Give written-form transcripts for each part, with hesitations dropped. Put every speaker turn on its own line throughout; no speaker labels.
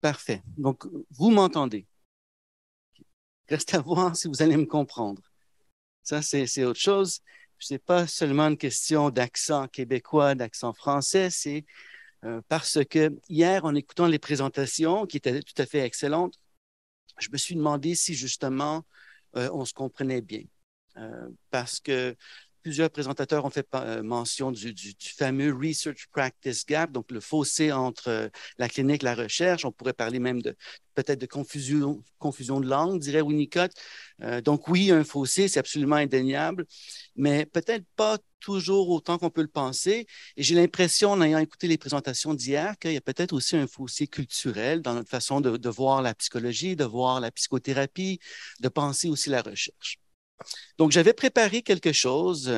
Parfait. Donc, vous m'entendez. Reste à voir si vous allez me comprendre. Ça, c'est autre chose. Ce n'est pas seulement une question d'accent québécois, d'accent français, c'est parce que hier, en écoutant les présentations, qui étaient tout à fait excellentes, je me suis demandé si justement on se comprenait bien. Parce que plusieurs présentateurs ont fait mention du fameux Research Practice Gap, donc le fossé entre la clinique et la recherche. On pourrait parler même de peut-être de confusion de langue, dirait Winnicott. Donc oui, un fossé, c'est absolument indéniable, mais peut-être pas toujours autant qu'on peut le penser. Et j'ai l'impression, en ayant écouté les présentations d'hier, qu'il y a peut-être aussi un fossé culturel dans notre façon de voir la psychologie, de voir la psychothérapie, de penser aussi la recherche. Donc, j'avais préparé quelque chose,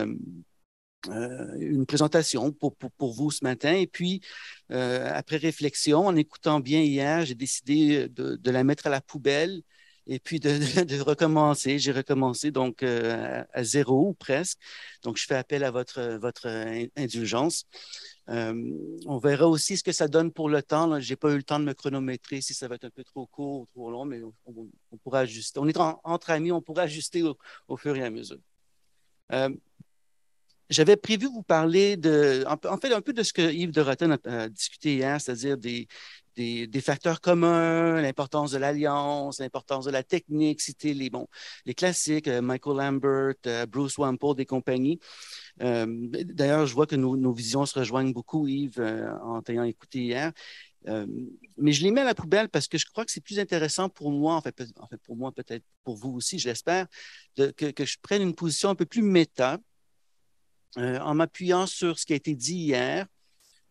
une présentation pour vous ce matin. Et puis, après réflexion, en écoutant bien hier, j'ai décidé de la mettre à la poubelle et puis de recommencer. J'ai recommencé donc à zéro ou presque. Donc, je fais appel à votre indulgence. On verra aussi ce que ça donne pour le temps. Je n'ai pas eu le temps de me chronométrer si ça va être un peu trop court ou trop long, mais on pourra ajuster. On est entre amis, on pourra ajuster au fur et à mesure. Euh, J'avais prévu vous parler en fait, un peu de ce que Yves de Rotten a discuté hier, c'est-à-dire des facteurs communs, l'importance de l'alliance, l'importance de la technique, citer les classiques, Michael Lambert, Bruce Wampold et compagnie. D'ailleurs, je vois que nos visions se rejoignent beaucoup, Yves, en t'ayant écouté hier. Euh, mais je les mets à la poubelle parce que je crois que c'est plus intéressant pour moi, en fait pour moi, peut-être pour vous aussi, je l'espère, que je prenne une position un peu plus méta en m'appuyant sur ce qui a été dit hier,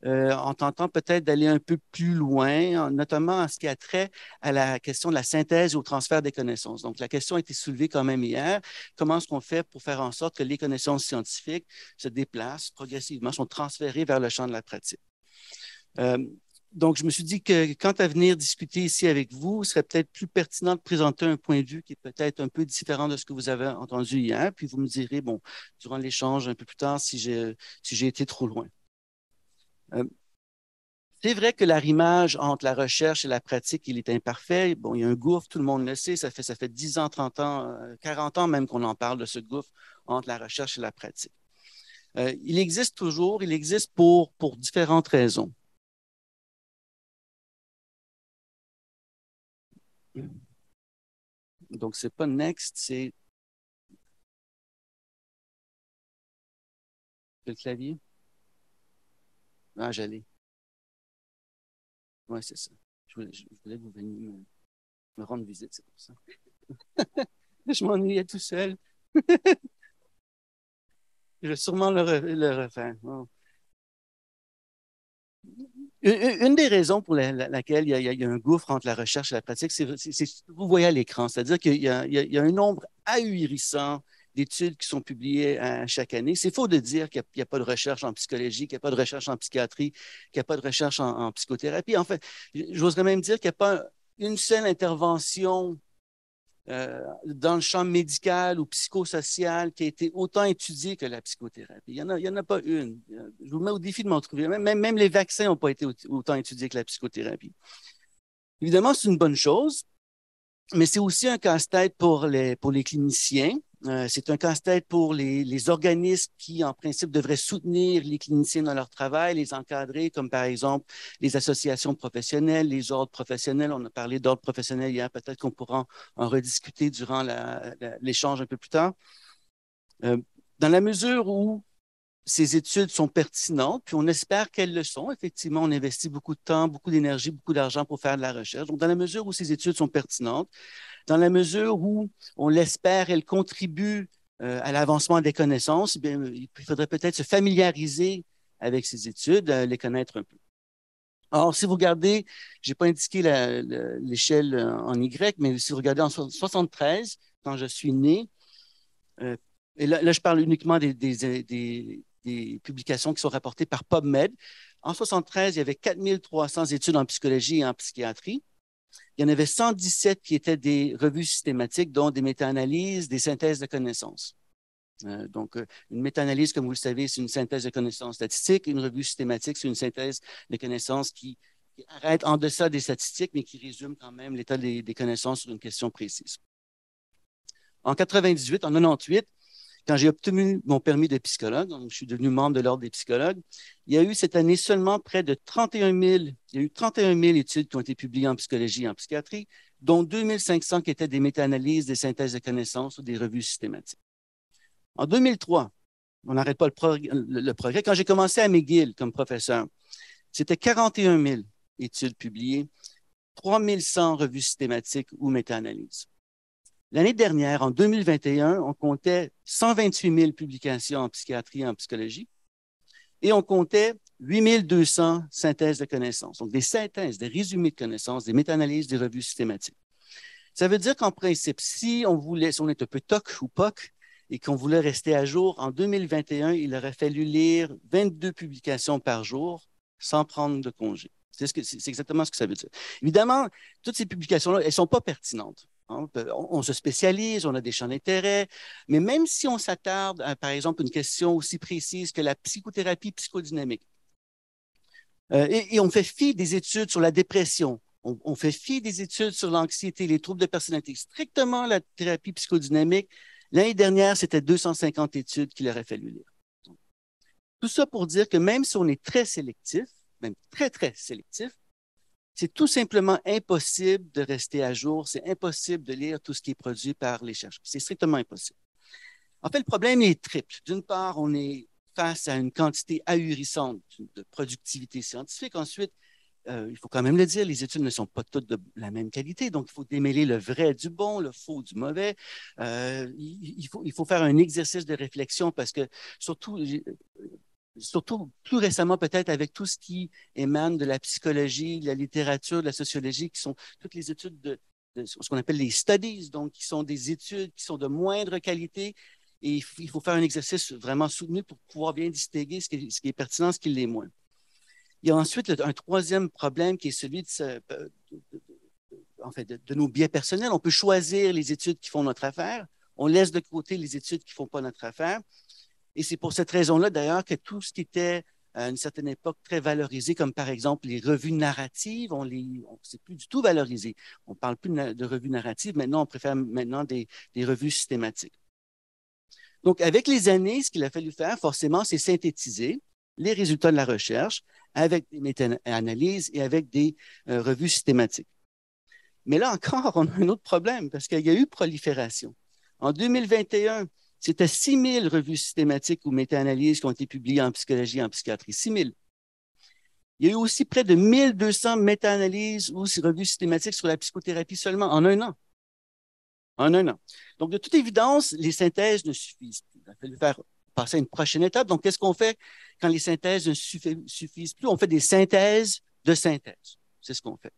en tentant peut-être d'aller un peu plus loin, notamment en ce qui a trait à la question de la synthèse et au transfert des connaissances. Donc, la question a été soulevée quand même hier. Comment est-ce qu'on fait pour faire en sorte que les connaissances scientifiques se déplacent progressivement, sont transférées vers le champ de la pratique? Euh, donc, je me suis dit que quant à venir discuter ici avec vous, ce serait peut-être plus pertinent de présenter un point de vue qui est peut-être un peu différent de ce que vous avez entendu hier, puis vous me direz, bon, durant l'échange un peu plus tard, si j'ai été trop loin. Euh, c'est vrai que l'arrimage entre la recherche et la pratique, il est imparfait. Bon, il y a un gouffre, tout le monde le sait, ça fait 10 ans, 30 ans, 40 ans même qu'on en parle de ce gouffre entre la recherche et la pratique. Il existe toujours, il existe pour différentes raisons. Donc, c'est pas next, c'est le clavier. Ah, j'allais. Oui, c'est ça. Je voulais que vous veniez me rendre visite, c'est pour ça. Je m'ennuyais tout seul. Je vais sûrement le refaire. Oh. Une des raisons pour laquelle il y a un gouffre entre la recherche et la pratique, vous voyez à l'écran, c'est-à-dire qu'il y a un nombre ahurissant d'études qui sont publiées chaque année. C'est faux de dire qu'il n'y a pas de recherche en psychologie, qu'il n'y a pas de recherche en psychiatrie, qu'il n'y a pas de recherche en psychothérapie. En fait, j'oserais même dire qu'il n'y a pas une seule intervention dans le champ médical ou psychosocial qui a été autant étudiée que la psychothérapie. Il y en a pas une. Je vous mets au défi de m'en trouver. Même les vaccins n'ont pas été autant étudiés que la psychothérapie. Évidemment, c'est une bonne chose, mais c'est aussi un casse-tête pour les cliniciens. C'est un casse-tête pour les organismes qui, en principe, devraient soutenir les cliniciens dans leur travail, les encadrer, comme par exemple les associations professionnelles, les ordres professionnels. On a parlé d'ordre professionnel hier, peut-être qu'on pourra en rediscuter durant l'échange un peu plus tard. Euh, dans la mesure où ces études sont pertinentes, puis on espère qu'elles le sont. Effectivement, on investit beaucoup de temps, beaucoup d'énergie, beaucoup d'argent pour faire de la recherche. Donc, dans la mesure où ces études sont pertinentes, dans la mesure où, on l'espère, elles contribuent à l'avancement des connaissances, eh bien, il faudrait peut-être se familiariser avec ces études, les connaître un peu. Alors, si vous regardez, je n'ai pas indiqué l'échelle en Y, mais si vous regardez en 73, quand je suis né, euh, et là, je parle uniquement des publications qui sont rapportées par PubMed. En 73, il y avait 4300 études en psychologie et en psychiatrie. Il y en avait 117 qui étaient des revues systématiques, dont des méta-analyses, des synthèses de connaissances. Donc, une méta-analyse, comme vous le savez, c'est une synthèse de connaissances statistiques. Une revue systématique, c'est une synthèse de connaissances qui qui arrête en deçà des statistiques, mais qui résume quand même l'état des connaissances sur une question précise. En 98, en 98, quand j'ai obtenu mon permis de psychologue, donc je suis devenu membre de l'Ordre des psychologues, il y a eu cette année seulement près de 31 000, il y a eu 31 000 études qui ont été publiées en psychologie et en psychiatrie, dont 2 500 qui étaient des méta-analyses, des synthèses de connaissances ou des revues systématiques. En 2003, on n'arrête pas le progrès. Quand j'ai commencé à McGill comme professeur, c'était 41 000 études publiées, 3 100 revues systématiques ou méta-analyses. L'année dernière, en 2021, on comptait 128 000 publications en psychiatrie et en psychologie et on comptait 8 200 synthèses de connaissances, donc des synthèses, des résumés de connaissances, des méta-analyses, des revues systématiques. Ça veut dire qu'en principe, si on est un peu toc ou poc et qu'on voulait rester à jour, en 2021, il aurait fallu lire 22 publications par jour sans prendre de congé. C'est exactement ce que ça veut dire. Évidemment, toutes ces publications-là, elles ne sont pas pertinentes. On se spécialise, on a des champs d'intérêt, mais même si on s'attarde à, par exemple, une question aussi précise que la psychothérapie psychodynamique, et on fait fi des études sur la dépression, on fait fi des études sur l'anxiété, les troubles de personnalité, strictement la thérapie psychodynamique, l'année dernière, c'était 250 études qu'il aurait fallu lire. Tout ça pour dire que même si on est très sélectif, même très, très sélectif, c'est tout simplement impossible de rester à jour, c'est impossible de lire tout ce qui est produit par les chercheurs. C'est strictement impossible. En fait, le problème est triple. D'une part, on est face à une quantité ahurissante de productivité scientifique. Ensuite, il faut quand même le dire, les études ne sont pas toutes de la même qualité, donc il faut démêler le vrai du bon, le faux du mauvais. Il faut faire un exercice de réflexion parce que surtout plus récemment peut-être avec tout ce qui émane de la psychologie, de la littérature, de la sociologie, qui sont toutes les études de ce qu'on appelle les studies, donc qui sont des études qui sont de moindre qualité. Et il faut faire un exercice vraiment soutenu pour pouvoir bien distinguer ce qui est pertinent, ce qui l'est moins. Il y a ensuite un troisième problème qui est celui de nos biais personnels. On peut choisir les études qui font notre affaire. On laisse de côté les études qui ne font pas notre affaire. Et c'est pour cette raison-là, d'ailleurs, que tout ce qui était à une certaine époque très valorisé, comme par exemple les revues narratives, c'est plus du tout valorisé. On ne parle plus de revues narratives. Maintenant, on préfère des revues systématiques. Donc, avec les années, ce qu'il a fallu faire, forcément, c'est synthétiser les résultats de la recherche avec des méta-analyses et avec des revues systématiques. Mais là encore, on a un autre problème parce qu'il y a eu prolifération. En 2021, c'était 6 000 revues systématiques ou méta-analyses qui ont été publiées en psychologie et en psychiatrie. 6 000. Il y a eu aussi près de 1 200 méta-analyses ou revues systématiques sur la psychothérapie seulement en un an. En un an. Donc, de toute évidence, les synthèses ne suffisent plus. Il a fallu faire passer à une prochaine étape. Donc, qu'est-ce qu'on fait quand les synthèses ne suffisent plus? On fait des synthèses de synthèse. C'est ce qu'on fait.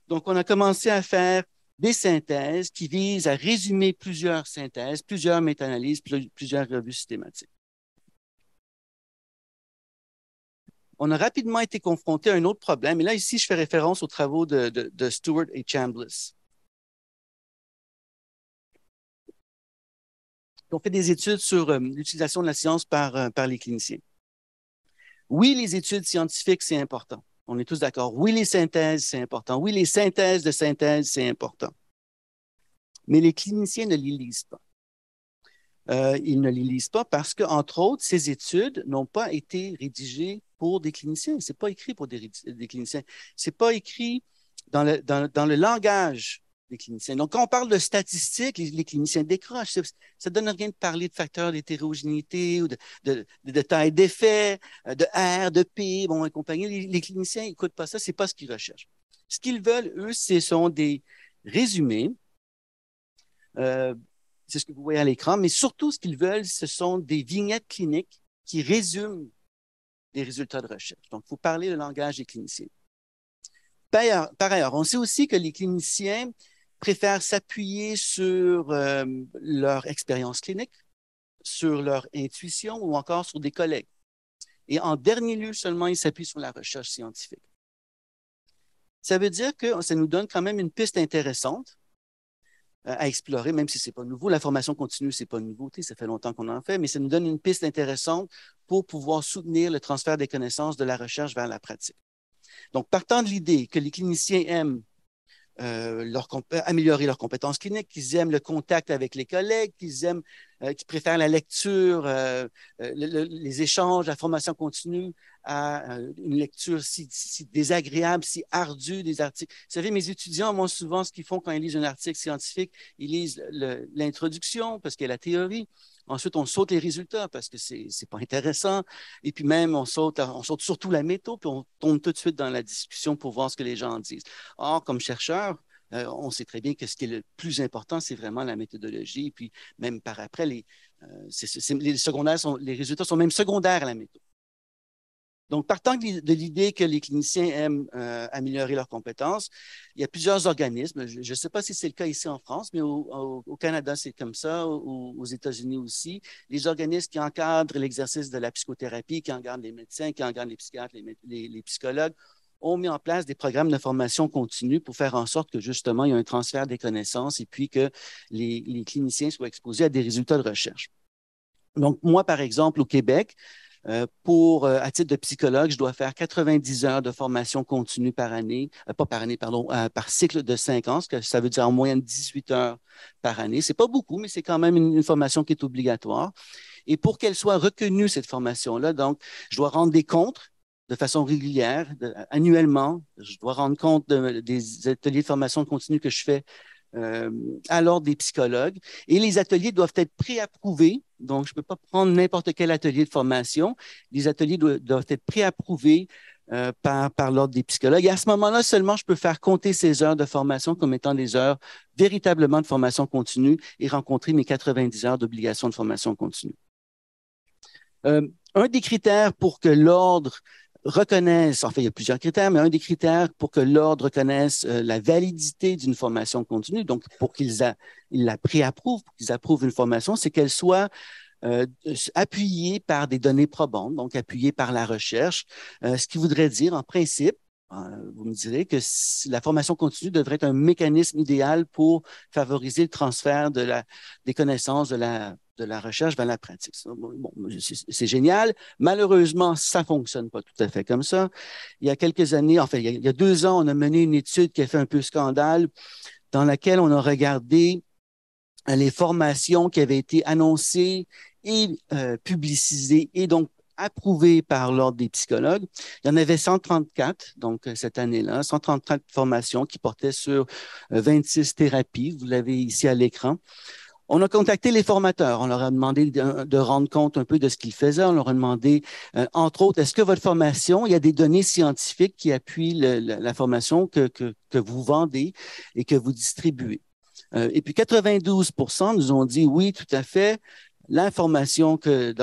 Donc, on a commencé à faire des synthèses qui visent à résumer plusieurs synthèses, plusieurs méta-analyses, plusieurs revues systématiques. On a rapidement été confronté à un autre problème. Et là, ici, je fais référence aux travaux de Stewart et Chambliss. On fait des études sur l'utilisation de la science par les cliniciens. Oui, les études scientifiques, c'est important. On est tous d'accord. Oui, les synthèses, c'est important. Oui, les synthèses de synthèse, c'est important. Mais les cliniciens ne les lisent pas. Ils ne les lisent pas parce que, entre autres, ces études n'ont pas été rédigées pour des cliniciens. C'est pas écrit pour des cliniciens. C'est pas écrit dans le langage des cliniciens. Donc, quand on parle de statistiques, les cliniciens décrochent. Ça ne donne rien de parler de facteurs d'hétérogénéité ou de taille d'effet, de R, de P, bon, et compagnie. Les cliniciens n'écoutent pas ça, c'est pas ce qu'ils recherchent. Ce qu'ils veulent, eux, ce sont des résumés. C'est ce que vous voyez à l'écran, mais surtout, ce qu'ils veulent, ce sont des vignettes cliniques qui résument les résultats de recherche. Donc, il faut parler le langage des cliniciens. Par ailleurs, on sait aussi que les cliniciens préfèrent s'appuyer sur leur expérience clinique, sur leur intuition ou encore sur des collègues. Et en dernier lieu seulement, ils s'appuient sur la recherche scientifique. Ça veut dire que ça nous donne quand même une piste intéressante à explorer, même si ce n'est pas nouveau. La formation continue, ce n'est pas une nouveauté, ça fait longtemps qu'on en fait, mais ça nous donne une piste intéressante pour pouvoir soutenir le transfert des connaissances de la recherche vers la pratique. Donc, partant de l'idée que les cliniciens aiment améliorer leurs compétences cliniques, qu'ils aiment le contact avec les collègues, qu'ils préfèrent la lecture, les échanges, la formation continue à une lecture si désagréable, si ardue des articles. Vous savez, mes étudiants, moi, souvent, ce qu'ils font quand ils lisent un article scientifique, ils lisent l'introduction parce qu'il y a la théorie. Ensuite, on saute les résultats parce que c'est pas intéressant. Et puis même, on saute surtout la méthode, puis on tombe tout de suite dans la discussion pour voir ce que les gens disent. Or, comme chercheur, on sait très bien que ce qui est le plus important, c'est vraiment la méthodologie. Et puis même par après, les résultats sont même secondaires à la méthode. Donc, partant de l'idée que les cliniciens aiment améliorer leurs compétences, il y a plusieurs organismes. Je ne sais pas si c'est le cas ici en France, mais au Canada, c'est comme ça, aux États-Unis aussi. Les organismes qui encadrent l'exercice de la psychothérapie, qui encadrent les médecins, qui encadrent les psychiatres, les psychologues, ont mis en place des programmes de formation continue pour faire en sorte que, justement, il y ait un transfert des connaissances et puis que les cliniciens soient exposés à des résultats de recherche. Donc, moi, par exemple, au Québec, à titre de psychologue, je dois faire 90 heures de formation continue par année, pas par année, pardon, par cycle de 5 ans, ce que ça veut dire en moyenne 18 heures par année. C'est pas beaucoup, mais c'est quand même une formation qui est obligatoire. Et pour qu'elle soit reconnue, cette formation-là, donc, je dois rendre des comptes de façon régulière, annuellement. Je dois rendre compte des ateliers de formation continue que je fais à l'ordre des psychologues. Et les ateliers doivent être préapprouvés. Donc, je ne peux pas prendre n'importe quel atelier de formation. Les ateliers doivent être préapprouvés par l'ordre des psychologues. Et à ce moment-là, seulement, je peux faire compter ces heures de formation comme étant des heures véritablement de formation continue et rencontrer mes 90 heures d'obligation de formation continue. Un des critères pour que l'ordre reconnaissent, enfin, il y a plusieurs critères, mais un des critères pour que l'ordre reconnaisse la validité d'une formation continue, donc pour qu'ils la préapprouvent, pour qu'ils approuvent une formation, c'est qu'elle soit appuyée par des données probantes, donc appuyée par la recherche, ce qui voudrait dire, en principe, vous me direz que la formation continue devrait être un mécanisme idéal pour favoriser le transfert des connaissances de la recherche vers la pratique. Bon, c'est génial. Malheureusement, ça ne fonctionne pas tout à fait comme ça. Il y a quelques années, enfin, il y a 2 ans, on a mené une étude qui a fait un peu scandale dans laquelle on a regardé les formations qui avaient été annoncées et publicisées et donc approuvées par l'Ordre des psychologues. Il y en avait 134, donc cette année-là, 134 formations qui portaient sur 26 thérapies. Vous l'avez ici à l'écran. On a contacté les formateurs. On leur a demandé de rendre compte un peu de ce qu'ils faisaient. On leur a demandé, entre autres, est-ce que votre formation, il y a des données scientifiques qui appuient la formation que vous vendez et que vous distribuez? Et puis 92% nous ont dit oui, tout à fait. L'information que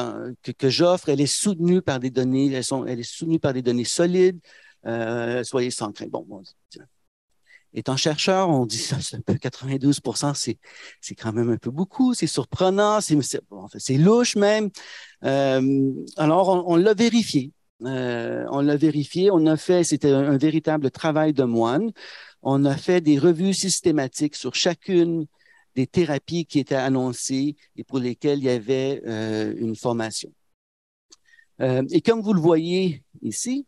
j'offre, elle est soutenue par des données, elle est soutenue par des données solides. Soyez sans crainte. Bon, étant chercheur, on dit ça, c'est un peu 92%, c'est quand même un peu beaucoup, c'est surprenant, c'est louche même. Alors, on l'a vérifié. On a fait, c'était un véritable travail de moine. On a fait des revues systématiques sur chacune des thérapies qui étaient annoncées et pour lesquelles il y avait une formation. Et comme vous le voyez ici,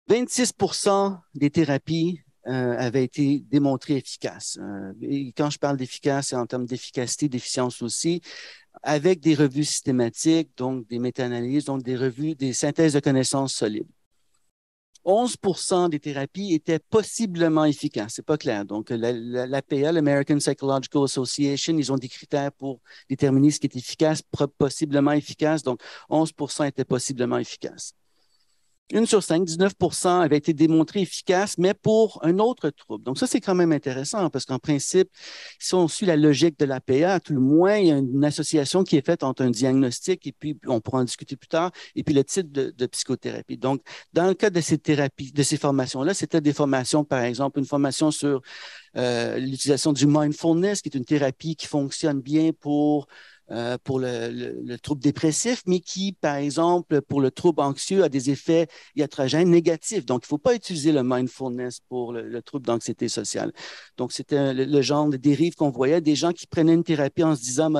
26% des thérapies avaient été démontrées efficaces. Et quand je parle d'efficace, c'est en termes d'efficacité, d'efficience aussi, avec des revues systématiques, donc des méta-analyses, donc des revues, des synthèses de connaissances solides. 11% des thérapies étaient possiblement efficaces. C'est pas clair. Donc, l'APA, l'American Psychological Association, ils ont des critères pour déterminer ce qui est efficace, possiblement efficace. Donc, 11% étaient possiblement efficaces. 1 sur 5, 19% avait été démontré efficace, mais pour un autre trouble. Donc, ça, c'est quand même intéressant parce qu'en principe, si on suit la logique de l'APA, à tout le moins, il y a une association qui est faite entre un diagnostic et puis, on pourra en discuter plus tard, et puis le type de psychothérapie. Donc, dans le cas de ces thérapies, de ces formations-là, c'était des formations, par exemple, une formation sur l'utilisation du mindfulness, qui est une thérapie qui fonctionne bien pour pour le trouble dépressif, mais qui, par exemple, pour le trouble anxieux, a des effets iatrogènes négatifs. Donc, il ne faut pas utiliser le mindfulness pour le trouble d'anxiété sociale. Donc, c'était le genre de dérive qu'on voyait, des gens qui prenaient une thérapie en se disant,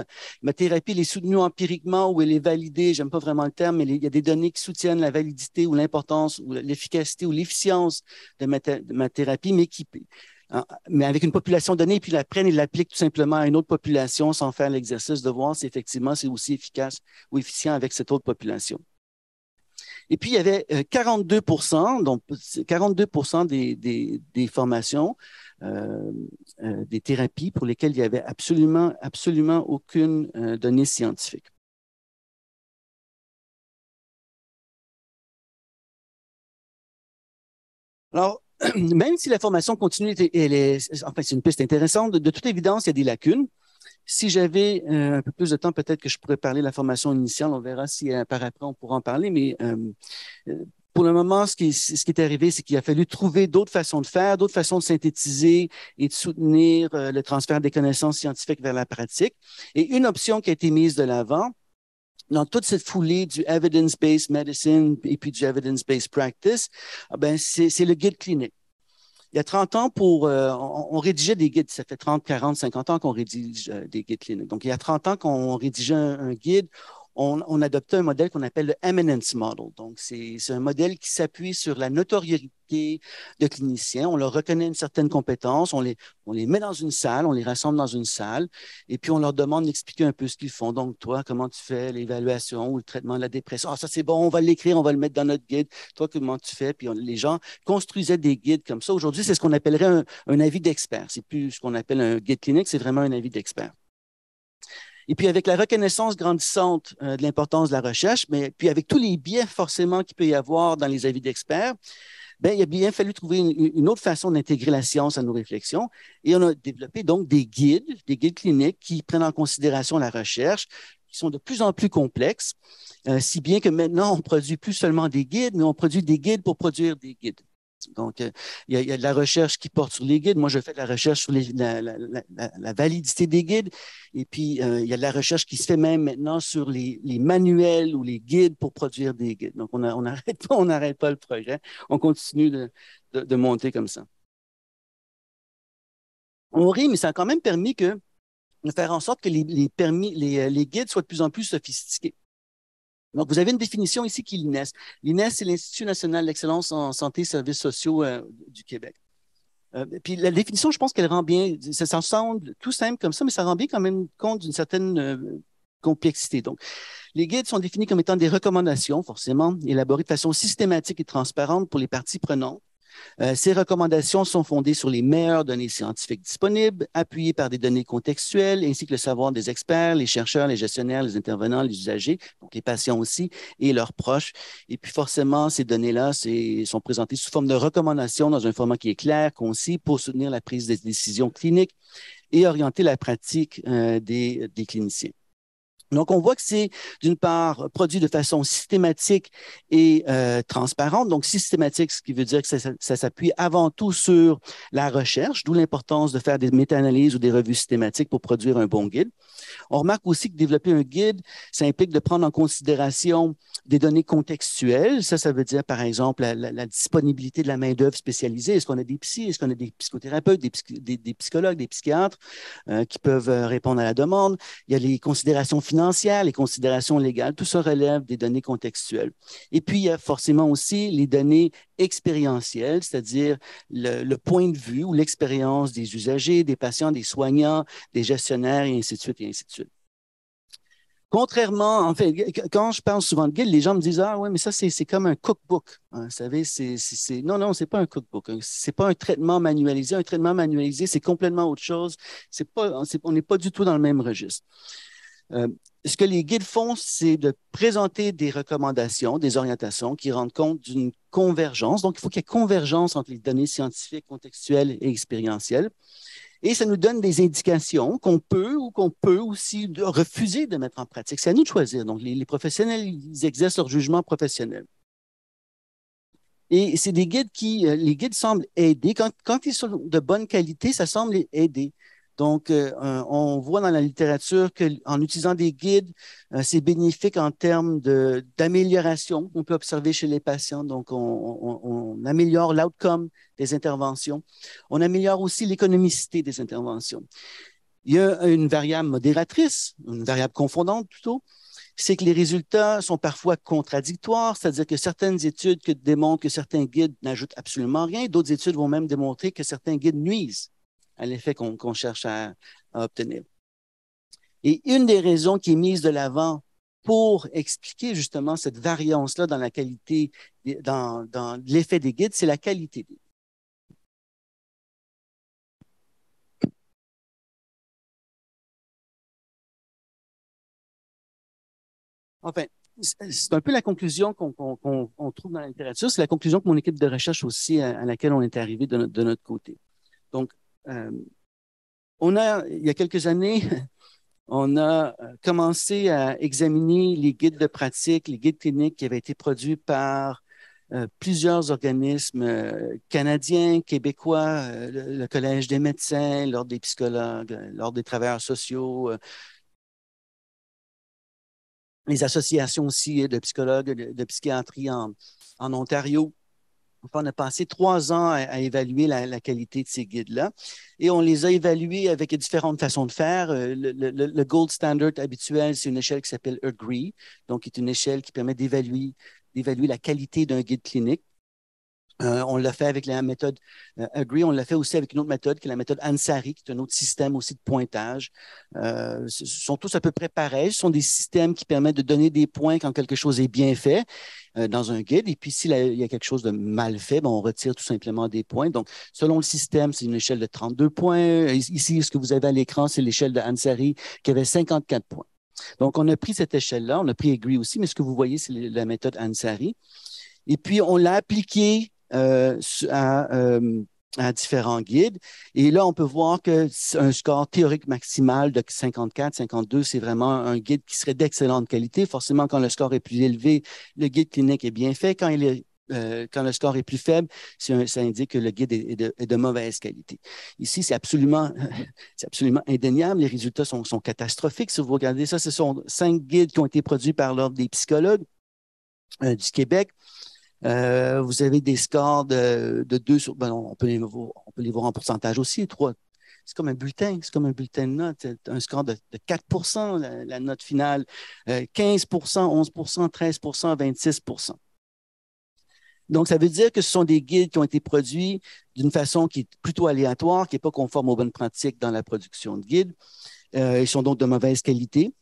ma thérapie, elle est soutenue empiriquement ou elle est validée, j'aime pas vraiment le terme, mais il y a des données qui soutiennent la validité ou l'importance ou l'efficacité ou l'efficience de ma thérapie, mais avec une population donnée, puis ils la prennent et l'appliquent tout simplement à une autre population sans faire l'exercice de voir si effectivement c'est aussi efficace ou efficient avec cette autre population. Et puis, il y avait 42 donc 42 des formations, des thérapies pour lesquelles il n'y avait absolument, absolument aucune donnée scientifique. Alors, même si la formation continue, enfin, c'est une piste intéressante, de toute évidence, il y a des lacunes. Si j'avais un peu plus de temps, peut-être que je pourrais parler de la formation initiale. On verra si par après on pourra en parler. Mais pour le moment, ce qui est arrivé, c'est qu'il a fallu trouver d'autres façons de faire, d'autres façons de synthétiser et de soutenir le transfert des connaissances scientifiques vers la pratique. Et une option qui a été mise de l'avant, dans toute cette foulée du evidence-based medicine et puis du evidence-based practice, ben c'est le guide clinique. Il y a 30 ans, on rédigeait des guides. Ça fait 30, 40, 50 ans qu'on rédige des guides cliniques. Donc, il y a 30 ans qu'on rédigeait un guide, on adoptait un modèle qu'on appelle le Eminence Model. Donc, c'est un modèle qui s'appuie sur la notoriété de cliniciens. On leur reconnaît une certaine compétence, on les met dans une salle, on les rassemble dans une salle, et puis on leur demande d'expliquer un peu ce qu'ils font. Donc, toi, comment tu fais l'évaluation ou le traitement de la dépression? Ah, ça, c'est bon, on va l'écrire, on va le mettre dans notre guide. Toi, comment tu fais? Puis les gens construisaient des guides comme ça. Aujourd'hui, c'est ce qu'on appellerait un avis d'expert. C'est plus ce qu'on appelle un guide clinique, c'est vraiment un avis d'expert. Et puis avec la reconnaissance grandissante de l'importance de la recherche, mais puis avec tous les biais forcément qu'il peut y avoir dans les avis d'experts, ben, il a bien fallu trouver une autre façon d'intégrer la science à nos réflexions. Et on a développé donc des guides cliniques qui prennent en considération la recherche, qui sont de plus en plus complexes, si bien que maintenant, on produit plus seulement des guides, mais on produit des guides pour produire des guides. Donc, il y a de la recherche qui porte sur les guides. Moi, je fais de la recherche sur la validité des guides. Et puis, il y a de la recherche qui se fait même maintenant sur les manuels ou les guides pour produire des guides. Donc, on n'arrête pas le projet. On continue de monter comme ça. On rit, mais ça a quand même permis de faire en sorte que les guides soient de plus en plus sophistiqués. Donc, vous avez une définition ici qui est l'INES. L'INES, c'est l'Institut national d'excellence en santé et services sociaux du Québec. Puis la définition, je pense qu'elle rend bien, ça semble tout simple comme ça, mais ça rend bien quand même compte d'une certaine complexité. Donc, les guides sont définis comme étant des recommandations, forcément, élaborées de façon systématique et transparente pour les parties prenantes. Ces recommandations sont fondées sur les meilleures données scientifiques disponibles, appuyées par des données contextuelles, ainsi que le savoir des experts, les chercheurs, les gestionnaires, les intervenants, les usagers, donc les patients aussi, et leurs proches. Et puis forcément, ces données-là sont présentées sous forme de recommandations dans un format qui est clair, concis, pour soutenir la prise des décisions cliniques et orienter la pratique des cliniciens. Donc, on voit que c'est, d'une part, produit de façon systématique et transparente. Donc, systématique, ce qui veut dire que ça s'appuie avant tout sur la recherche, d'où l'importance de faire des méta-analyses ou des revues systématiques pour produire un bon guide. On remarque aussi que développer un guide, ça implique de prendre en considération des données contextuelles. Ça veut dire, par exemple, la disponibilité de la main-d'œuvre spécialisée. Est-ce qu'on a des psys? Est-ce qu'on a des psychothérapeutes, des psychologues, des psychiatres qui peuvent répondre à la demande? Il y a les considérations financières, les considérations légales. Tout ça relève des données contextuelles. Et puis, il y a forcément aussi les données expérientielles, c'est-à-dire le point de vue ou l'expérience des usagers, des patients, des soignants, des gestionnaires, et ainsi de suite, et ainsi de suite. Contrairement, en fait, quand je parle souvent de guide, les gens me disent, ah oui, mais ça, c'est comme un cookbook. Hein, vous savez, non, c'est pas un cookbook. C'est pas un traitement manualisé. Un traitement manualisé, c'est complètement autre chose. On n'est pas du tout dans le même registre. Ce que les guides font, c'est de présenter des recommandations, des orientations qui rendent compte d'une convergence. Donc, il faut qu'il y ait convergence entre les données scientifiques, contextuelles et expérientielles. Et ça nous donne des indications qu'on peut aussi refuser de mettre en pratique. C'est à nous de choisir. Donc, les professionnels, ils exercent leur jugement professionnel. Et c'est des guides les guides semblent aider. Quand ils sont de bonne qualité, ça semble aider. Donc, on voit dans la littérature qu'en utilisant des guides, c'est bénéfique en termes d'amélioration qu'on peut observer chez les patients. Donc, on améliore l'outcome des interventions. On améliore aussi l'économicité des interventions. Il y a une variable modératrice, une variable confondante plutôt, c'est que les résultats sont parfois contradictoires, c'est-à-dire que certaines études démontrent que certains guides n'ajoutent absolument rien, d'autres études vont même démontrer que certains guides nuisent à l'effet qu'on cherche à obtenir. Et une des raisons qui est mise de l'avant pour expliquer justement cette variance-là dans la qualité, dans l'effet des guides, c'est la qualité des guides. Enfin, c'est un peu la conclusion qu'on trouve dans la littérature. C'est la conclusion que mon équipe de recherche aussi à laquelle on est arrivé de notre côté. Donc, il y a quelques années, on a commencé à examiner les guides de pratique, les guides cliniques qui avaient été produits par plusieurs organismes canadiens, québécois, le Collège des médecins, l'Ordre des psychologues, l'Ordre des travailleurs sociaux, les associations aussi psychologues, de psychiatrie en Ontario. Enfin, on a passé 3 ans à évaluer la qualité de ces guides-là et on les a évalués avec différentes façons de faire. Le gold standard habituel, c'est une échelle qui s'appelle AGREE, donc qui est une échelle qui permet d'évaluer la qualité d'un guide clinique. On l'a fait avec la méthode AGREE. On l'a fait aussi avec une autre méthode, qui est la méthode Ansari, qui est un autre système aussi de pointage. Ce sont tous à peu près pareils. Ce sont des systèmes qui permettent de donner des points quand quelque chose est bien fait dans un guide. Et puis, s'il y a quelque chose de mal fait, on retire tout simplement des points. Donc, selon le système, c'est une échelle de 32 points. Ici, ce que vous avez à l'écran, c'est l'échelle de Ansari qui avait 54 points. Donc, on a pris cette échelle-là. On a pris AGREE aussi, mais ce que vous voyez, c'est la méthode Ansari. Et puis, on l'a appliqué à différents guides. Et là, on peut voir qu'un score théorique maximal de 54, 52, c'est vraiment un guide qui serait d'excellente qualité. Forcément, quand le score est plus élevé, le guide clinique est bien fait. Quand le score est plus faible, ça indique que le guide est de mauvaise qualité. Ici, c'est absolument indéniable. Les résultats sont catastrophiques. Si vous regardez ça, ce sont 5 guides qui ont été produits par l'Ordre des psychologues du Québec. Vous avez des scores de 2 sur. On peut les voir en pourcentage aussi. 3. C'est comme un bulletin de notes. Un score de 4 la note finale. 15 11 13 26 Donc, ça veut dire que ce sont des guides qui ont été produits d'une façon qui est plutôt aléatoire, qui n'est pas conforme aux bonnes pratiques dans la production de guides. Ils sont donc de mauvaise qualité.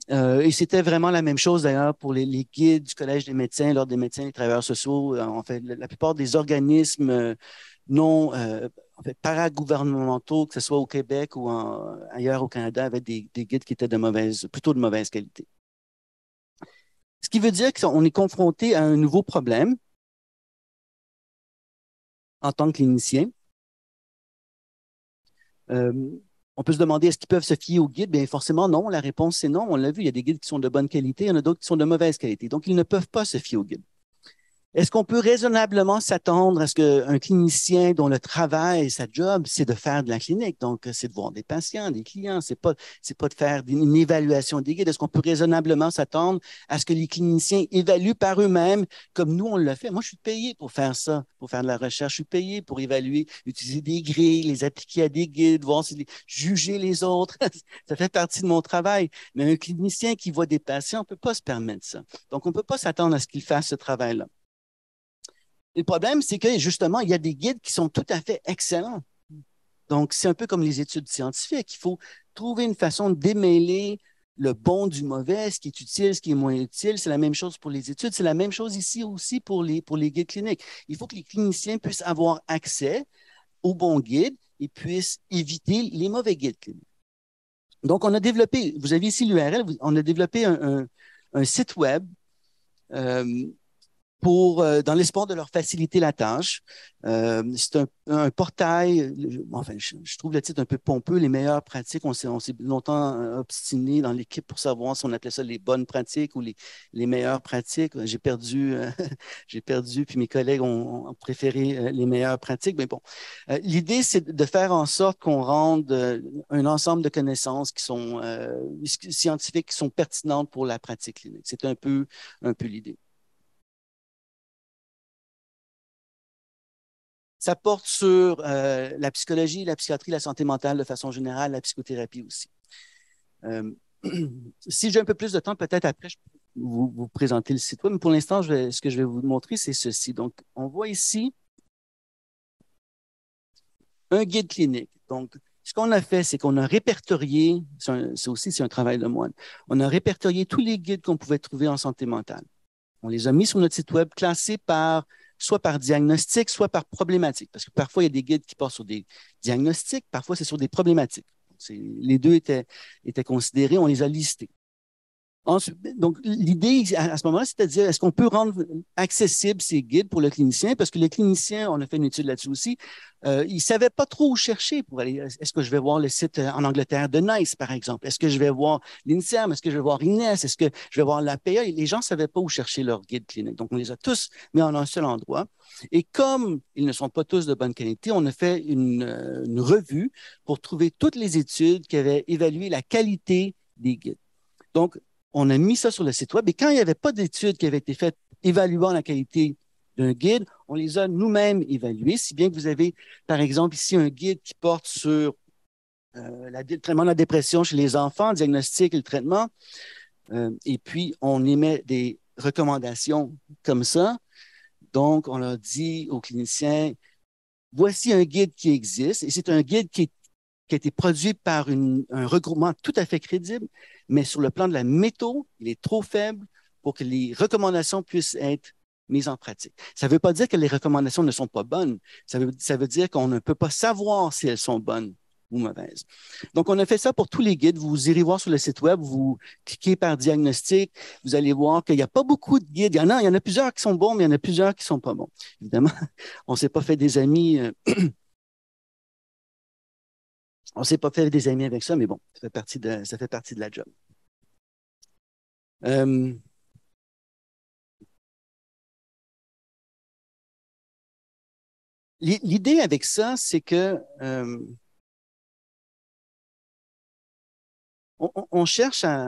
Et c'était vraiment la même chose d'ailleurs pour les guides du Collège des médecins, l'Ordre des médecins, les travailleurs sociaux. En fait, la plupart des organismes non en fait, paragouvernementaux, que ce soit au Québec ou ailleurs au Canada, avaient des guides qui étaient plutôt de mauvaise qualité. Ce qui veut dire qu'on est confronté à un nouveau problème en tant que clinicien. On peut se demander, est-ce qu'ils peuvent se fier aux guides? Bien, forcément, non. La réponse, c'est non. On l'a vu, il y a des guides qui sont de bonne qualité, il y en a d'autres qui sont de mauvaise qualité. Donc, ils ne peuvent pas se fier aux guides. Est-ce qu'on peut raisonnablement s'attendre à ce qu'un clinicien dont le travail, sa job, c'est de faire de la clinique, donc c'est de voir des patients, des clients, c'est pas de faire une évaluation des guides. Est-ce qu'on peut raisonnablement s'attendre à ce que les cliniciens évaluent par eux-mêmes comme nous, on le fait? Moi, je suis payé pour faire ça, pour faire de la recherche. Je suis payé pour évaluer, utiliser des grilles, les appliquer à des guides, juger les autres. Ça fait partie de mon travail. Mais un clinicien qui voit des patients, on ne peut pas se permettre ça. Donc, on ne peut pas s'attendre à ce qu'il fasse ce travail-là. Le problème, c'est que justement, il y a des guides qui sont tout à fait excellents. Donc, c'est un peu comme les études scientifiques. Il faut trouver une façon de démêler le bon du mauvais, ce qui est utile, ce qui est moins utile. C'est la même chose pour les études. C'est la même chose ici aussi pour les guides cliniques. Il faut que les cliniciens puissent avoir accès aux bons guides et puissent éviter les mauvais guides cliniques. Donc, on a développé, vous avez ici l'URL, on a développé un site web dans l'espoir de leur faciliter la tâche. C'est un portail, enfin, je trouve le titre un peu pompeux, les meilleures pratiques. On s'est longtemps obstiné dans l'équipe pour savoir si on appelait ça les bonnes pratiques ou les meilleures pratiques. J'ai perdu, j'ai perdu, puis mes collègues ont préféré les meilleures pratiques. Mais bon, l'idée, c'est de faire en sorte qu'on rende un ensemble de connaissances qui sont scientifiques, qui sont pertinentes pour la pratique clinique. C'est un peu l'idée. Ça porte sur la psychologie, la psychiatrie, la santé mentale de façon générale, la psychothérapie aussi. Si j'ai un peu plus de temps, peut-être après, je peux vous présenter le site web. Mais pour l'instant, ce que je vais vous montrer, c'est ceci. Donc, on voit ici un guide clinique. Donc, ce qu'on a fait, c'est qu'on a répertorié, c'est un travail de moine, on a répertorié tous les guides qu'on pouvait trouver en santé mentale. On les a mis sur notre site web, classés soit par diagnostic, soit par problématique. Parce que parfois, il y a des guides qui portent sur des diagnostics, parfois, c'est sur des problématiques. Les deux étaient considérés, on les a listés. Ensuite, donc, l'idée à ce moment-là, c'est-à-dire, est-ce qu'on peut rendre accessibles ces guides pour le clinicien? Parce que le clinicien, on a fait une étude là-dessus aussi, il ne savait pas trop où chercher pour aller. Est-ce que je vais voir le site en Angleterre de NICE, par exemple? Est-ce que je vais voir l'INSERM? Est-ce que je vais voir INES? Est-ce que je vais voir l'APA? Les gens ne savaient pas où chercher leur guide clinique. Donc, on les a tous mis en un seul endroit. Et comme ils ne sont pas tous de bonne qualité, on a fait une revue pour trouver toutes les études qui avaient évalué la qualité des guides. Donc, on a mis ça sur le site web et quand il n'y avait pas d'études qui avaient été faites évaluant la qualité d'un guide, on les a nous-mêmes évalués, si bien que vous avez, par exemple, ici un guide qui porte sur le traitement de la dépression chez les enfants, le diagnostic et le traitement. Et puis, on émet des recommandations comme ça. Donc, on a dit aux cliniciens, voici un guide qui existe et c'est un guide qui a été produit par un regroupement tout à fait crédible, mais sur le plan de la méthode, il est trop faible pour que les recommandations puissent être mises en pratique. Ça ne veut pas dire que les recommandations ne sont pas bonnes. Ça veut dire qu'on ne peut pas savoir si elles sont bonnes ou mauvaises. Donc, on a fait ça pour tous les guides. Vous irez voir sur le site web, vous cliquez par diagnostic, vous allez voir qu'il n'y a pas beaucoup de guides. Il y en a plusieurs qui sont bons, mais il y en a plusieurs qui ne sont pas bons. Évidemment, on ne s'est pas fait des amis. On ne s'est pas fait des amis avec ça, mais bon, ça fait partie de la job. L'idée avec ça, c'est que on cherche à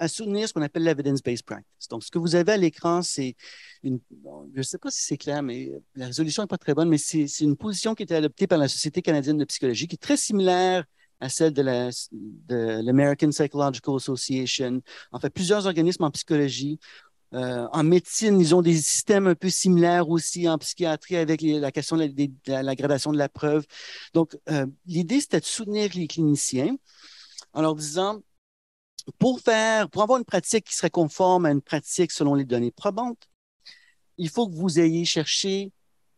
soutenir ce qu'on appelle l'evidence-based practice. Donc, ce que vous avez à l'écran, c'est je ne sais pas si c'est clair, mais la résolution n'est pas très bonne, mais c'est une position qui a été adoptée par la Société canadienne de psychologie, qui est très similaire à celle de l'American Psychological Association. En fait, plusieurs organismes en psychologie. En médecine, ils ont des systèmes un peu similaires aussi en psychiatrie avec la question de la gradation de la preuve. Donc, l'idée, c'était de soutenir les cliniciens en leur disant, pour avoir une pratique qui serait conforme à une pratique selon les données probantes, il faut que vous ayez cherché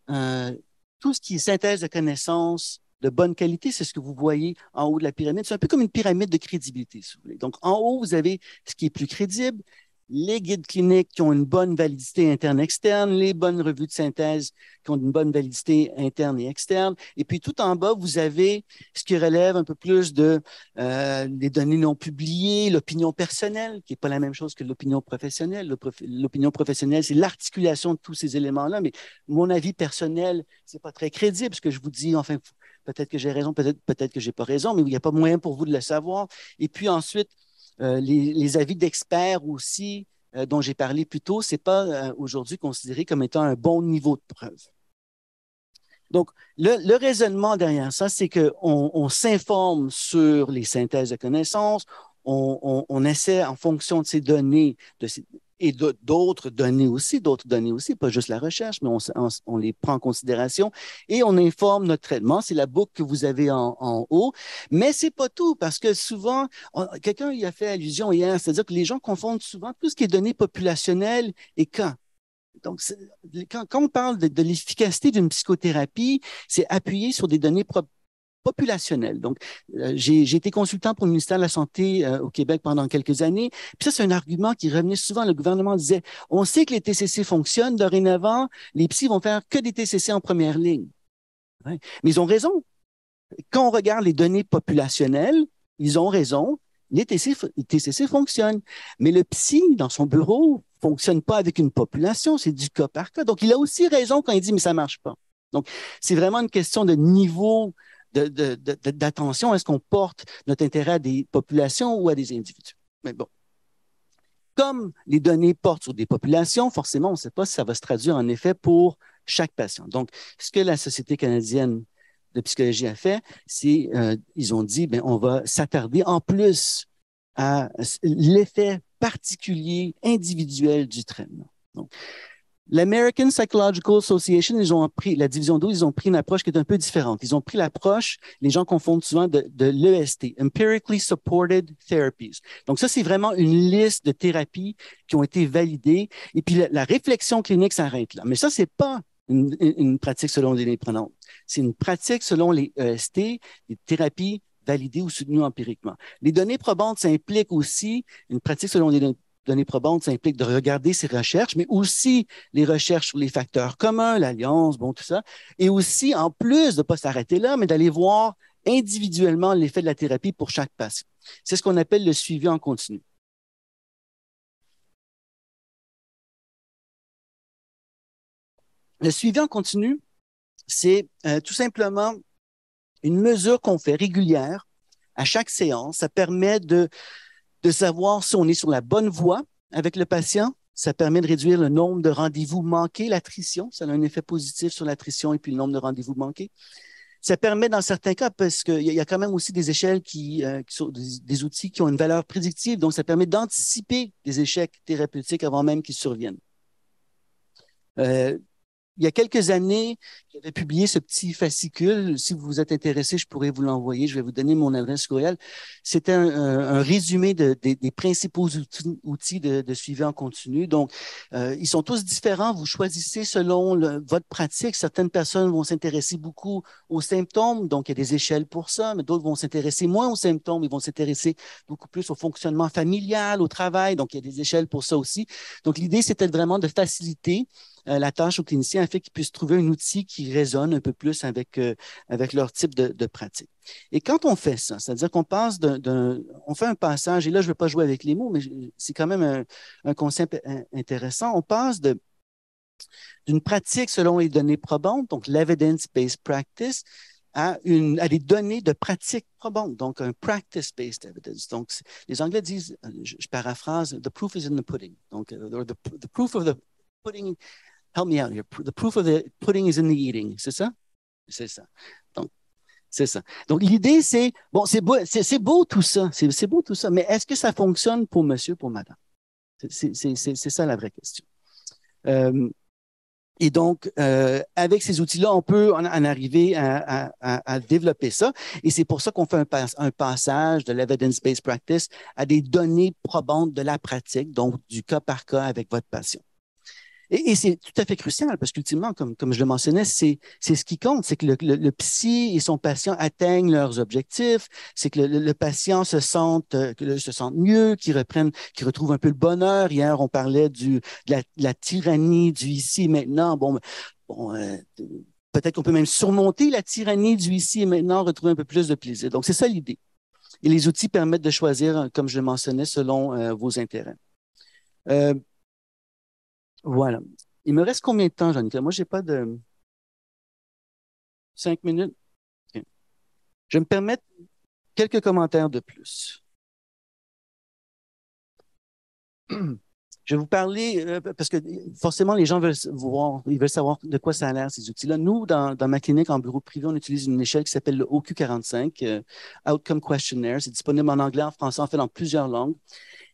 tout ce qui est synthèse de connaissances de bonne qualité. C'est ce que vous voyez en haut de la pyramide. C'est un peu comme une pyramide de crédibilité, si vous voulez. Donc, en haut, vous avez ce qui est plus crédible, les guides cliniques qui ont une bonne validité interne-externe, les bonnes revues de synthèse qui ont une bonne validité interne et externe. Et puis tout en bas, vous avez ce qui relève un peu plus des données non publiées, l'opinion personnelle, qui n'est pas la même chose que l'opinion professionnelle. L'opinion professionnelle, c'est l'articulation de tous ces éléments-là, mais mon avis personnel, c'est pas très crédible, ce que je vous dis, enfin, peut-être que j'ai raison, peut-être que j'ai pas raison, mais il n'y a pas moyen pour vous de le savoir. Et puis ensuite, les avis d'experts aussi, dont j'ai parlé plus tôt, ce n'est pas aujourd'hui considéré comme étant un bon niveau de preuve. Donc, le raisonnement derrière ça, c'est qu'on s'informe sur les synthèses de connaissances, on essaie en fonction de ces données et d'autres données aussi, pas juste la recherche, mais on les prend en considération et on informe notre traitement. C'est la boucle que vous avez en haut, mais c'est pas tout parce que souvent, quelqu'un y a fait allusion hier, c'est-à-dire que les gens confondent souvent tout ce qui est données populationnelles et cas. Donc, quand on parle de l'efficacité d'une psychothérapie, c'est appuyé sur des données populationnelle. Donc, j'ai été consultant pour le ministère de la Santé au Québec pendant quelques années. Puis ça, c'est un argument qui revenait souvent. Le gouvernement disait, on sait que les TCC fonctionnent. Dorénavant, les psys vont faire que des TCC en première ligne. Ouais. Mais ils ont raison. Quand on regarde les données populationnelles, ils ont raison. Les TCC fonctionnent. Mais le psy, dans son bureau, fonctionne pas avec une population, c'est du cas par cas. Donc, il a aussi raison quand il dit, mais ça marche pas. Donc, c'est vraiment une question de niveau d'attention. Est-ce qu'on porte notre intérêt à des populations ou à des individus? Mais bon. Comme les données portent sur des populations, forcément, on ne sait pas si ça va se traduire en effet pour chaque patient. Donc, ce que la Société canadienne de psychologie a fait, c'est ils ont dit, ben, on va s'attarder en plus à l'effet particulier individuel du traitement. Donc, l'American Psychological Association, ils ont pris, la division 12, ils ont pris une approche qui est un peu différente. Ils ont pris l'approche, les gens confondent souvent de l'EST, Empirically Supported Therapies. Donc ça, c'est vraiment une liste de thérapies qui ont été validées. Et puis la réflexion clinique s'arrête là. Mais ça, c'est pas une pratique selon les données prenantes. C'est une pratique selon les EST, les thérapies validées ou soutenues empiriquement. Les données probantes, ça implique aussi une pratique selon les données probantes, ça implique de regarder ces recherches, mais aussi les recherches sur les facteurs communs, l'alliance, bon, tout ça. Et aussi, en plus de ne pas s'arrêter là, mais d'aller voir individuellement l'effet de la thérapie pour chaque patient. C'est ce qu'on appelle le suivi en continu. Le suivi en continu, c'est tout simplement une mesure qu'on fait régulière à chaque séance. Ça permet de savoir si on est sur la bonne voie avec le patient. Ça permet de réduire le nombre de rendez-vous manqués, l'attrition. Ça a un effet positif sur l'attrition et puis le nombre de rendez-vous manqués. Ça permet dans certains cas, parce qu'il y a quand même aussi des échelles qui sont des outils qui ont une valeur prédictive, donc ça permet d'anticiper des échecs thérapeutiques avant même qu'ils surviennent. Il y a quelques années, j'avais publié ce petit fascicule. Si vous êtes intéressé, je pourrais vous l'envoyer. Je vais vous donner mon adresse courriel. C'était un résumé des principaux outils de suivi en continu. Donc, ils sont tous différents. Vous choisissez selon votre pratique. Certaines personnes vont s'intéresser beaucoup aux symptômes. Donc, il y a des échelles pour ça, mais d'autres vont s'intéresser moins aux symptômes. Ils vont s'intéresser beaucoup plus au fonctionnement familial, au travail. Donc, il y a des échelles pour ça aussi. Donc, l'idée, c'était vraiment de faciliter la tâche aux cliniciens afin qu'ils puissent trouver un outil qui résonne un peu plus avec leur type de pratique. Et quand on fait ça, c'est-à-dire qu'on passe on fait un passage, et là, je ne vais pas jouer avec les mots, mais c'est quand même un concept intéressant. On passe d'une pratique selon les données probantes, donc l'evidence-based practice, à des données de pratique probante, donc un practice-based evidence. Donc, les Anglais disent, je paraphrase, the proof is in the pudding. Donc, the proof of the pudding. Help me out here. The proof of the pudding is in the eating. C'est ça? C'est ça. Donc, c'est ça. Donc, l'idée, c'est, bon, c'est beau tout ça. C'est beau tout ça. Mais est-ce que ça fonctionne pour monsieur, pour madame? C'est ça la vraie question. Et donc, avec ces outils-là, on peut en arriver à développer ça. Et c'est pour ça qu'on fait un passage de l'evidence-based practice à des données probantes de la pratique, donc du cas par cas avec votre patient. Et c'est tout à fait crucial parce qu'ultimement, comme je le mentionnais, c'est ce qui compte, c'est que le psy et son patient atteignent leurs objectifs, c'est que le patient se sente mieux, qu'il retrouve un peu le bonheur. Hier, on parlait de la tyrannie du ici et maintenant. Bon, peut-être qu'on peut même surmonter la tyrannie du ici et maintenant, retrouver un peu plus de plaisir. Donc, c'est ça l'idée. Et les outils permettent de choisir, comme je le mentionnais, selon vos intérêts. Voilà. Il me reste combien de temps, Jean-Nicolas? Moi, je n'ai pas de 5 minutes. Okay. Je vais me permettre quelques commentaires de plus. Je vais vous parler, parce que forcément, les gens veulent voir, ils veulent savoir de quoi ça a l'air, ces outils-là. Nous, dans ma clinique en bureau privé, on utilise une échelle qui s'appelle le OQ45, Outcome Questionnaire. C'est disponible en anglais, en français, en fait, dans plusieurs langues.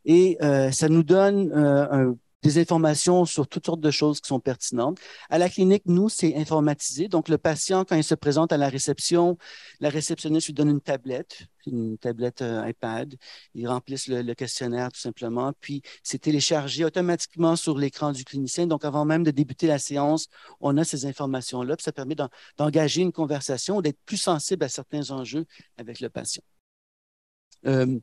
Et ça nous donne des informations sur toutes sortes de choses qui sont pertinentes. À la clinique, nous, c'est informatisé. Donc, le patient, quand il se présente à la réception, la réceptionniste lui donne une tablette iPad. Ils remplissent le questionnaire tout simplement, puis c'est téléchargé automatiquement sur l'écran du clinicien. Donc, avant même de débuter la séance, on a ces informations-là, puis ça permet d'engager une conversation, d'être plus sensible à certains enjeux avec le patient. Euh,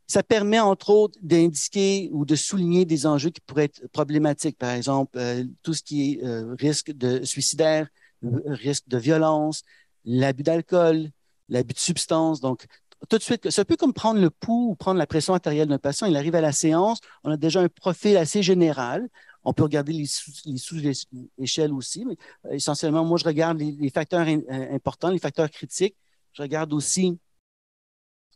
Ça permet, entre autres, d'indiquer ou de souligner des enjeux qui pourraient être problématiques. Par exemple, tout ce qui est risque de suicidaire, risque de violence, l'abus d'alcool, l'abus de substances. Donc, tout de suite, c'est un peu comme prendre le pouls ou prendre la pression artérielle d'un patient. Il arrive à la séance, on a déjà un profil assez général. On peut regarder les sous-échelles aussi, mais essentiellement, moi, je regarde les facteurs importants, les facteurs critiques. Je regarde aussi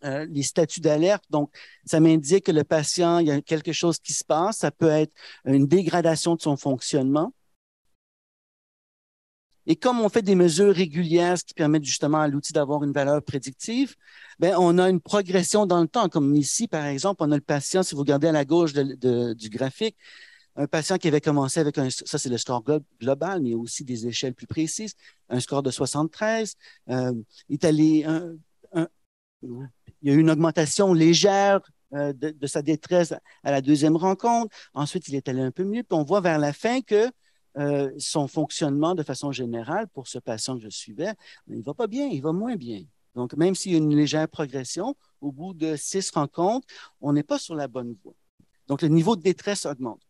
les statuts d'alerte. Donc, ça m'indique que le patient, il y a quelque chose qui se passe. Ça peut être une dégradation de son fonctionnement. Et comme on fait des mesures régulières, ce qui permet justement à l'outil d'avoir une valeur prédictive, ben, on a une progression dans le temps. Comme ici, par exemple, on a le patient, si vous regardez à la gauche du graphique, un patient qui avait commencé avec ça c'est le score global, mais il y a aussi des échelles plus précises, un score de 73, est allé un, il y a eu une augmentation légère de sa détresse à la deuxième rencontre. Ensuite, il est allé un peu mieux. Puis on voit vers la fin que son fonctionnement de façon générale pour ce patient que je suivais, il ne va pas bien, il va moins bien. Donc, même s'il y a une légère progression, au bout de 6 rencontres, on n'est pas sur la bonne voie. Donc, le niveau de détresse augmente.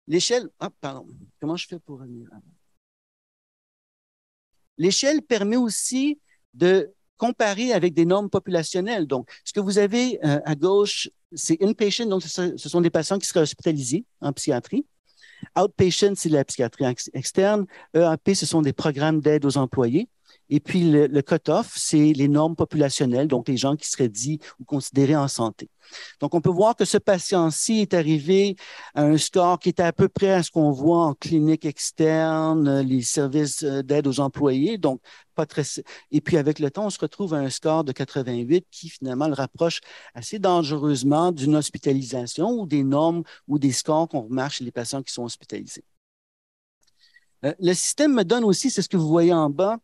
L'échelle, pardon, comment je fais pour revenir? L'échelle permet aussi de comparer avec des normes populationnelles. Donc, ce que vous avez à gauche, c'est inpatient, donc ce sont des patients qui seraient hospitalisés en psychiatrie. Outpatient, c'est la psychiatrie externe. EAP, ce sont des programmes d'aide aux employés. Et puis, le cut-off, c'est les normes populationnelles, donc les gens qui seraient dits ou considérés en santé. Donc, on peut voir que ce patient-ci est arrivé à un score qui était à peu près à ce qu'on voit en clinique externe, les services d'aide aux employés. Donc, pas très. Et puis, avec le temps, on se retrouve à un score de 88 qui, finalement, le rapproche assez dangereusement d'une hospitalisation ou des normes ou des scores qu'on remarque chez les patients qui sont hospitalisés. Le système me donne aussi, c'est ce que vous voyez en bas,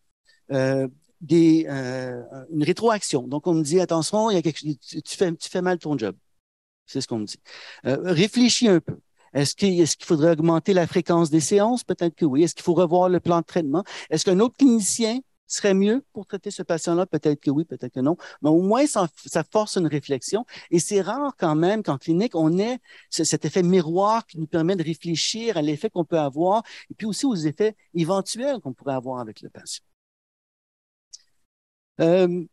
euh, une rétroaction. Donc, on me dit, attention, il y a tu fais mal ton job. C'est ce qu'on me dit. Réfléchis un peu. Est-ce qu'il faudrait augmenter la fréquence des séances? Peut-être que oui. Est-ce qu'il faut revoir le plan de traitement? Est-ce qu'un autre clinicien serait mieux pour traiter ce patient-là? Peut-être que oui, peut-être que non. Mais au moins, ça force une réflexion. Et c'est rare quand même qu'en clinique, on ait cet effet miroir qui nous permet de réfléchir à l'effet qu'on peut avoir et puis aussi aux effets éventuels qu'on pourrait avoir avec le patient. Euh,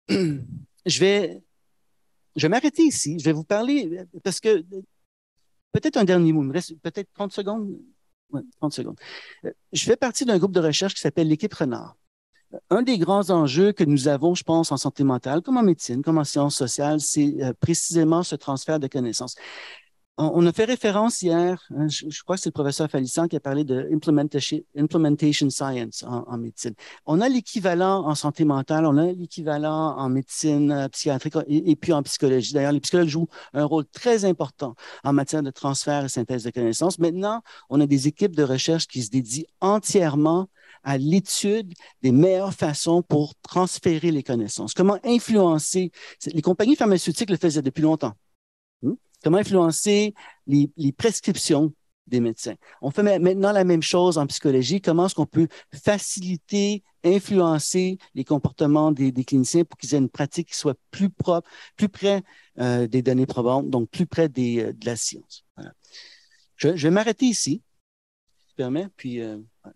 je vais m'arrêter ici. Je vais vous parler parce que peut-être un dernier mot, il me reste peut-être 30 secondes. Ouais, 30 secondes. Je fais partie d'un groupe de recherche qui s'appelle l'équipe Renard. Un des grands enjeux que nous avons, je pense, en santé mentale, comme en médecine, comme en sciences sociales, c'est précisément ce transfert de connaissances. On a fait référence hier, hein, je crois que c'est le professeur Falissan qui a parlé de implementation science en médecine. On a l'équivalent en santé mentale, on a l'équivalent en médecine psychiatrique et puis en psychologie. D'ailleurs, les psychologues jouent un rôle très important en matière de transfert et synthèse de connaissances. Maintenant, on a des équipes de recherche qui se dédient entièrement à l'étude des meilleures façons pour transférer les connaissances. Comment influencer. Les compagnies pharmaceutiques le faisaient depuis longtemps. Comment influencer les prescriptions des médecins. On fait maintenant la même chose en psychologie. Comment est-ce qu'on peut faciliter, influencer les comportements des cliniciens pour qu'ils aient une pratique qui soit plus propre, plus près des données probantes, donc plus près de la science. Voilà. Je vais m'arrêter ici, si tu permets, puis voilà.